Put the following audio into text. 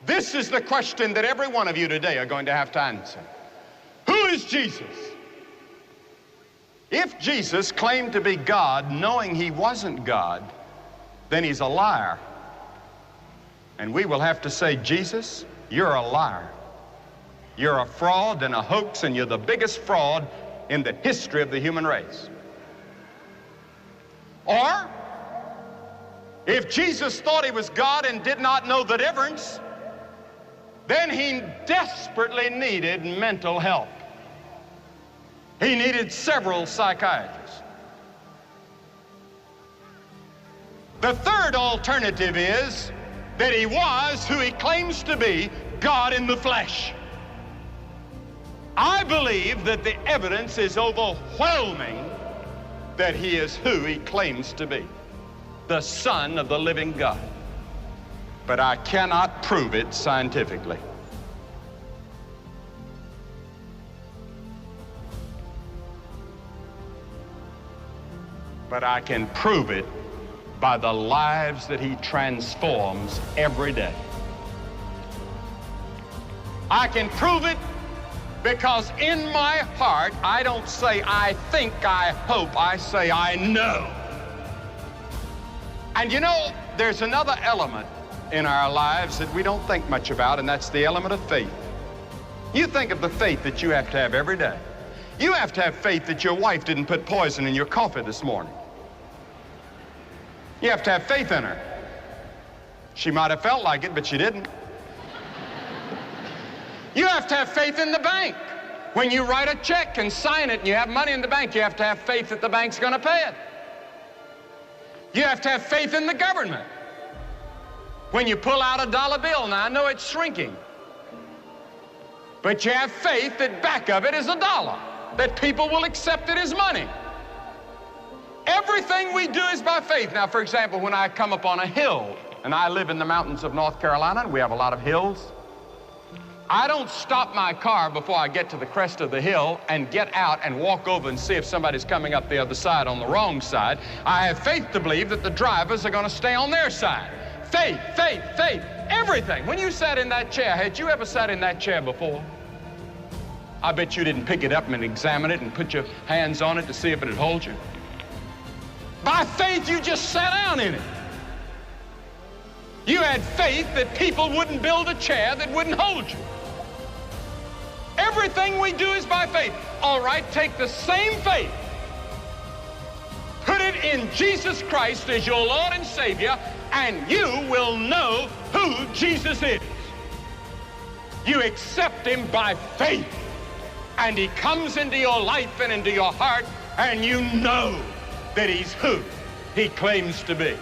This is the question that every one of you today are going to have to answer. Who is Jesus? If Jesus claimed to be God knowing he wasn't God, then he's a liar. And we will have to say, Jesus, you're a liar. You're a fraud and a hoax, and you're the biggest fraud in the history of the human race. Or, if Jesus thought he was God and did not know the difference, then he desperately needed mental help. He needed several psychiatrists. The third alternative is that he was who he claims to be, God in the flesh. I believe that the evidence is overwhelming that he is who he claims to be, the Son of the living God. But I cannot prove it scientifically. But I can prove it by the lives that he transforms every day. I can prove it because in my heart, I don't say I think, I hope, I say I know. And you know, there's another element in our lives that we don't think much about, and that's the element of faith. You think of the faith that you have to have every day. You have to have faith that your wife didn't put poison in your coffee this morning. You have to have faith in her. She might have felt like it, but she didn't. You have to have faith in the bank. When you write a check and sign it and you have money in the bank, you have to have faith that the bank's going to pay it. You have to have faith in the government. When you pull out a dollar bill, now I know it's shrinking, but you have faith that back of it is a dollar, that people will accept it as money. Everything we do is by faith. Now, for example, when I come up on a hill, and I live in the mountains of North Carolina, and we have a lot of hills, I don't stop my car before I get to the crest of the hill and get out and walk over and see if somebody's coming up the other side on the wrong side. I have faith to believe that the drivers are going to stay on their side. Faith, faith, faith, everything. When you sat in that chair, had you ever sat in that chair before? I bet you didn't pick it up and examine it and put your hands on it to see if it would hold you. By faith, you just sat down in it. You had faith that people wouldn't build a chair that wouldn't hold you. Everything we do is by faith. All right, take the same faith, put it in Jesus Christ as your Lord and Savior, and you will know who Jesus is. You accept him by faith, and he comes into your life and into your heart, and you know that he's who he claims to be.